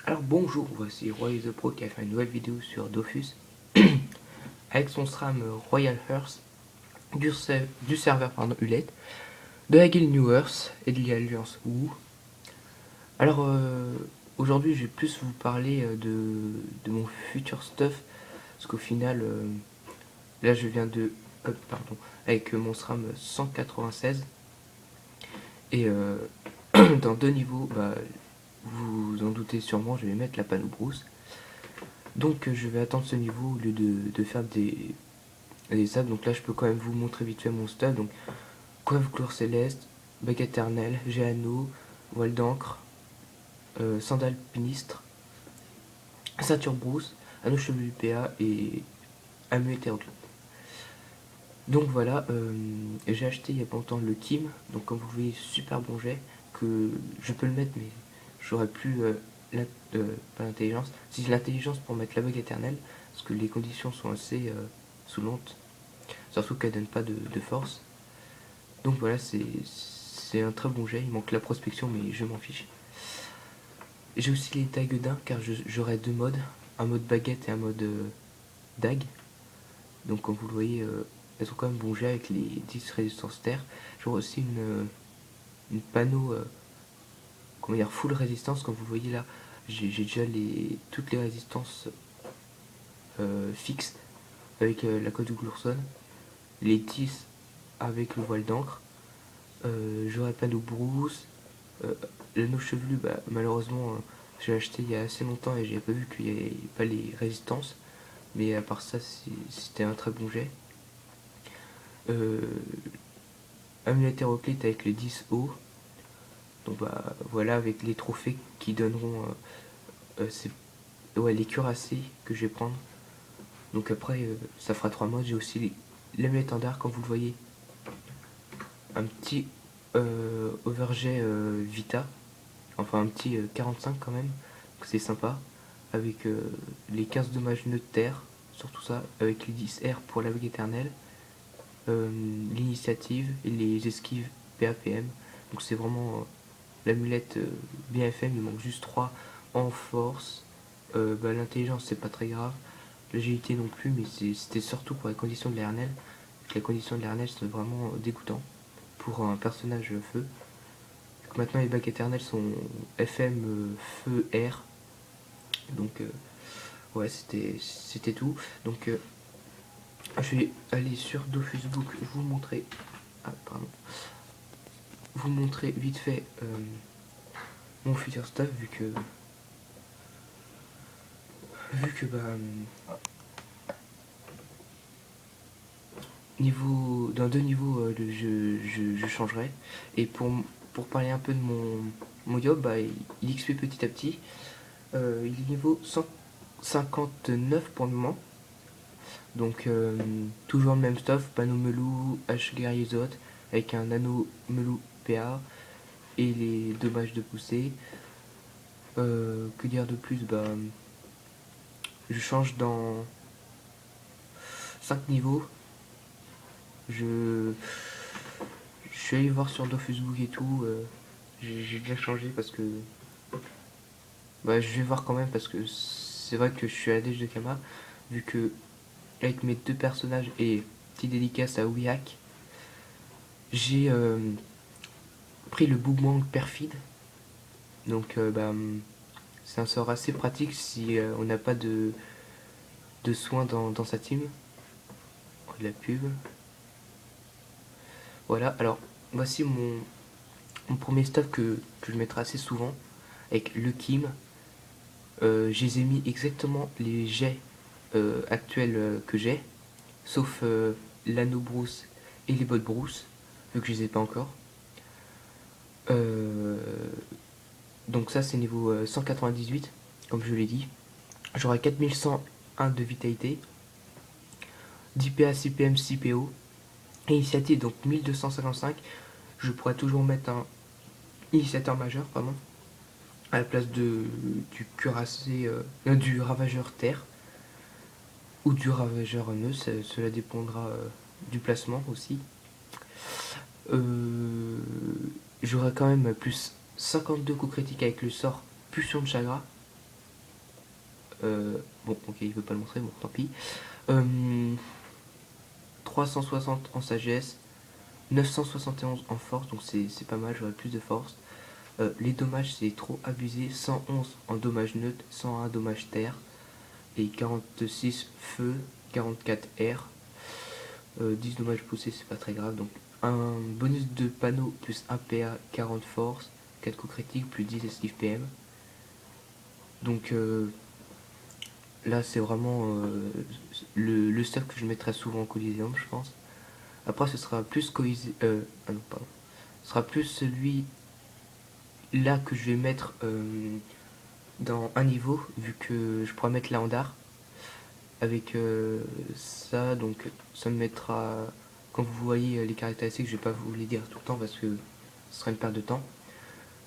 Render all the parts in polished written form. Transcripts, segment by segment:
Alors bonjour, voici Roy the Pro qui a fait une nouvelle vidéo sur Dofus avec son SRAM Royal Hearth du serveur Hulette, de la guilde New Earth et de l'alliance WoW. Alors aujourd'hui je vais plus vous parler de mon futur stuff parce qu'au final là je viens de pardon avec mon SRAM 196 et dans deux niveaux, vous en doutez sûrement, je vais mettre la panneau-brousse. Donc je vais attendre ce niveau au lieu de faire des sables. Donc là je peux quand même vous montrer vite fait mon stuff. Donc coiffe couleur céleste, bague éternelle, géano, voile d'encre, sandales pinistre, ceinture brousse, anneau chevelu PA et amulette hétéroclite. Donc voilà, j'ai acheté il y a pas longtemps le Kim. Donc comme vous voyez, super bon jet que je peux le mettre, mais j'aurais plus pas l'intelligence. Si j'ai l'intelligence pour mettre la bague éternelle, parce que les conditions sont assez saoulantes, surtout qu'elle donne pas de force. Donc voilà, c'est un très bon jet. Il manque la prospection, mais je m'en fiche. J'ai aussi les dagues d'un, car j'aurai deux modes, un mode baguette et un mode dague. Donc comme vous le voyez, elles ont quand même bon jet avec les 10 résistances terre. J'aurai aussi une panneau comment dire, full résistance. Comme vous le voyez là, j'ai déjà toutes les résistances fixes avec la cote de Glourson, les 10 avec le voile d'encre. J'aurai panneau brousse. L'anneau chevelu, malheureusement, j'ai acheté il y a assez longtemps et j'ai pas vu qu'il n'y avait pas les résistances. Mais à part ça, c'était un très bon jet. Euh, Amulette hétéroclite avec les 10 hauts. Donc voilà, avec les trophées qui donneront les cuirassés que je vais prendre. Donc après, ça fera 3 mois. J'ai aussi l'amulette étendard, comme vous le voyez. Un petit overjet Vita. Enfin, un petit 45 quand même. C'est sympa. Avec les 15 dommages nœuds de terre. Surtout ça. Avec les 10 R pour la vague éternelle. L'initiative et les esquives PAPM. Donc c'est vraiment l'amulette bien FM. Il manque juste 3 en force. L'intelligence c'est pas très grave. L'agilité non plus, mais c'était surtout pour les conditions de l'Ernel. Les conditions de l'Ernel sont vraiment dégoûtants pour un personnage feu. Donc maintenant les bacs éternels sont FM feu R. Donc ouais, c'était tout. Donc je vais aller sur DoFusebook, vous montrer. Ah, pardon. Vous montrer vite fait mon futur stuff vu que dans deux niveaux je changerai. Et pour parler un peu de mon job, il XP petit à petit. Il est niveau 159 pour le moment. Donc toujours le même stuff, panneau melou, H guerrier zot, avec un anneau melou PA et les dommages de poussée. Que dire de plus, je change dans 5 niveaux. Je suis allé voir sur DoFusebook et tout. J'ai déjà changé parce que je vais voir quand même parce que c'est vrai que je suis à la Dèche de Kama, vu que avec mes deux personnages et petit dédicace à Wihack, j'ai pris le Bougmang perfide. Donc c'est un sort assez pratique si on n'a pas de soins dans sa team. De la pub. Voilà, alors voici mon premier stuff que je mettrai assez souvent avec le Kim. Je les ai mis exactement les jets actuels que j'ai, sauf l'anneau brousse et les bottes brousse, vu que je les ai pas encore. Euh, donc ça c'est niveau 198, comme je l'ai dit. J'aurai 4101 de vitalité, 10 PA, 6 PM, 6 PO. Initiative donc 1255. Je pourrais toujours mettre un initiateur majeur, pardon, à la place du cuirassé, du ravageur terre ou du ravageur nœud, cela dépendra du placement aussi. Euh, J'aurai quand même plus 52 coups critiques avec le sort Pulsion de Chagrin. Bon, ok, il veut pas le montrer, bon, tant pis. Euh, 360 en sagesse, 971 en force, donc c'est pas mal, j'aurais plus de force. Les dommages, c'est trop abusé, 111 en dommages neutres, 101 dommages terre, et 46 feu, 44 air. 10 dommages poussés, c'est pas très grave. Donc un bonus de panneau plus 1 PA, 40 force, 4 coups critiques, plus 10 esquive PM. Donc là, c'est vraiment le stuff que je mettrai souvent en Coliseum, je pense. Après, ce sera plus ah non, pardon. Ce sera plus celui là que je vais mettre dans un niveau, vu que je pourrais mettre Laandar. Avec ça, donc ça me mettra. Quand vous voyez les caractéristiques, je vais pas vous les dire tout le temps parce que ce sera une perte de temps.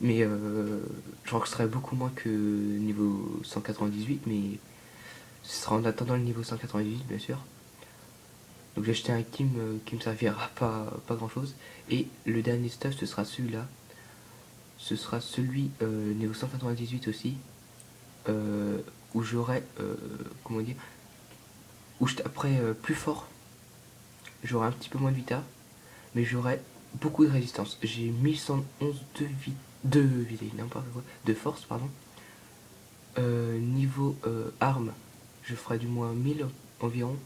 Mais je rankerai beaucoup moins que niveau 198, mais ce sera en attendant le niveau 198, bien sûr. Donc j'ai acheté un qui me servira pas grand chose. Et le dernier stuff, ce sera celui-là. Ce sera celui niveau 198 aussi. Où j'aurai. Comment dire, où je taperai plus fort. J'aurai un petit peu moins de vita, mais j'aurai beaucoup de résistance. J'ai 1111 de force, pardon. Niveau arme, je ferai du moins 1000 environ.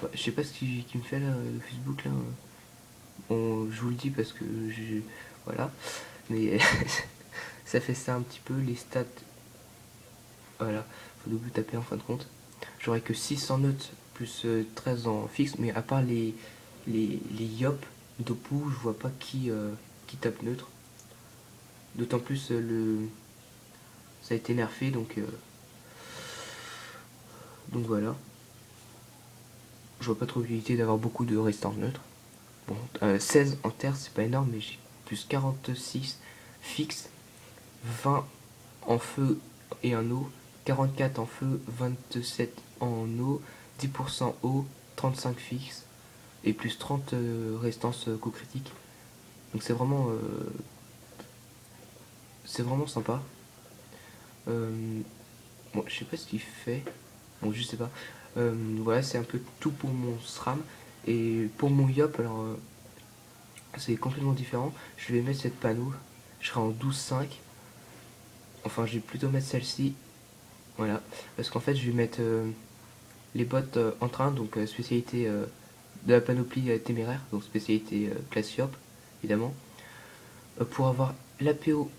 Ouais, je sais pas ce qui me fait là, le Facebook là. Bon, je vous le dis parce que voilà. Mais ça fait ça un petit peu, les stats. Voilà, faut double taper en fin de compte. J'aurai que 6 en notes plus 13 en fixe, mais à part les Yop, Dopu, je vois pas qui tape neutre. D'autant plus ça a été nerfé, donc voilà. Je vois pas trop l'utilité d'avoir beaucoup de restants neutres. Bon, 16 en terre, c'est pas énorme, mais j'ai plus 46 fixe, 20 en feu et en eau, 44 en feu, 27 en eau, 10% eau, 35 fixe et plus 30 restance coup critique. Donc c'est vraiment sympa. Bon, je sais pas ce qu'il fait. Bon, je sais pas. Voilà, c'est un peu tout pour mon SRAM. Et pour mon YOP, alors c'est complètement différent. Je vais mettre cette panneau. Je serai en 12,5. Enfin, je vais plutôt mettre celle-ci. Voilà. Parce qu'en fait, je vais mettre les bottes en train, donc spécialité de la panoplie téméraire, donc spécialité classe YOP, évidemment. Pour avoir l'APO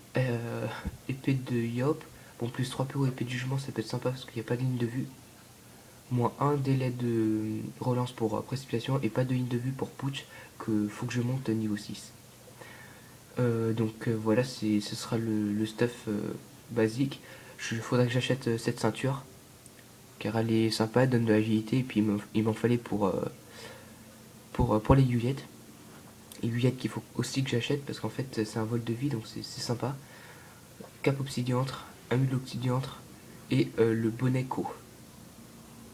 épée de Yop, bon, plus 3 PO épée de jugement, ça peut être sympa parce qu'il n'y a pas de ligne de vue. Moins un délai de relance pour précipitation et pas de ligne de vue pour putsch, que faut que je monte niveau 6. Donc voilà, ce sera le stuff basique. Il faudra que j'achète cette ceinture car elle est sympa, elle donne de l'agilité et puis il m'en fallait pour les Yuyettes. Les Yuyettes qu'il faut aussi que j'achète parce qu'en fait c'est un vol de vie donc c'est sympa. Cap obsidiantre, amule obsidiantre et le bonnet Co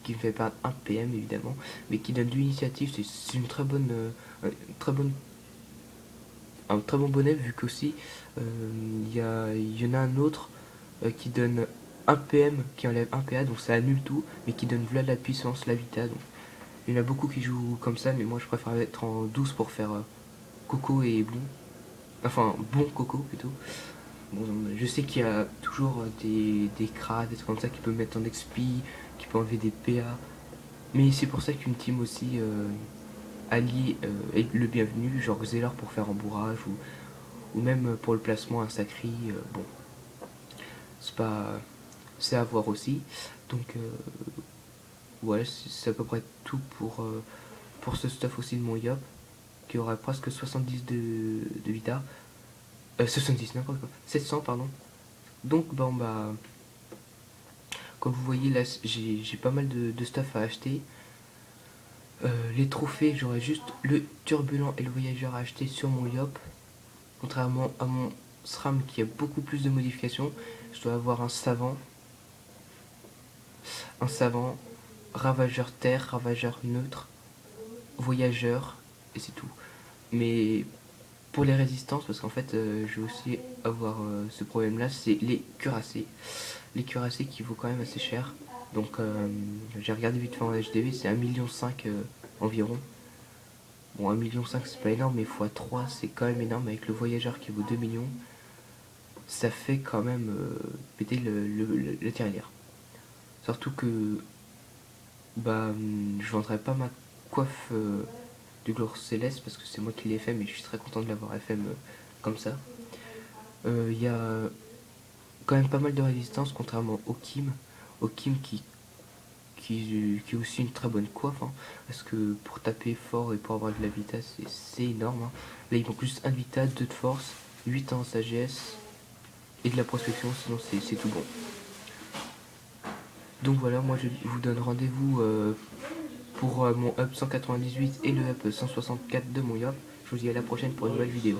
qui me fait perdre 1 PM évidemment, mais qui donne de l'initiative. C'est une très bonne, un très bon bonnet vu qu'aussi il y en a un autre qui donne 1 PM qui enlève 1 PA, donc ça annule tout, mais qui donne voilà la puissance, la vita. Donc il y en a beaucoup qui jouent comme ça, mais moi je préfère être en 12 pour faire Coco et Blue. Enfin, bon Coco plutôt. Bon, je sais qu'il y a toujours des crades, des trucs comme ça qui peuvent mettre en XP, qui peuvent enlever des PA. Mais c'est pour ça qu'une team aussi alliée est le bienvenu, genre Xelor pour faire embourrage ou même pour le placement un sacri. Bon, c'est pas. C'est à voir aussi. Donc, ouais, c'est à peu près tout pour ce stuff aussi de mon Yop, qui aura presque 70 de Vita. 70, n'importe quoi. 700, pardon. Donc, bon, bah. Comme vous voyez, là, j'ai pas mal de stuff à acheter. Les trophées, j'aurais juste le turbulent et le voyageur à acheter sur mon Yop. Contrairement à mon SRAM qui a beaucoup plus de modifications, je dois avoir un savant, ravageur terre, ravageur neutre, voyageur, et c'est tout. Mais pour les résistances, parce qu'en fait je vais aussi avoir ce problème là, c'est les cuirassés. Les cuirassés qui vaut quand même assez cher. Donc j'ai regardé vite fait en HDV, c'est 1,5 million environ. Bon, 1,5 million c'est pas énorme, mais x3 c'est quand même énorme. Avec le voyageur qui vaut 2 millions, ça fait quand même péter la tirelire. Surtout que bah, je vendrai pas ma coiffe du gloire céleste parce que c'est moi qui l'ai fait, mais je suis très content de l'avoir FM comme ça. Il y a quand même pas mal de résistance contrairement au Kim. Au Kim qui est aussi une très bonne coiffe, hein, parce que pour taper fort et pour avoir de la vitesse, c'est énorme. Hein. Là, il manque juste 1 de vita, 2 de force, 8 en sagesse et de la prospection, sinon c'est tout bon. Donc voilà, moi je vous donne rendez-vous pour mon up 198 et le up 164 de mon yop. Je vous dis à la prochaine pour une nouvelle vidéo.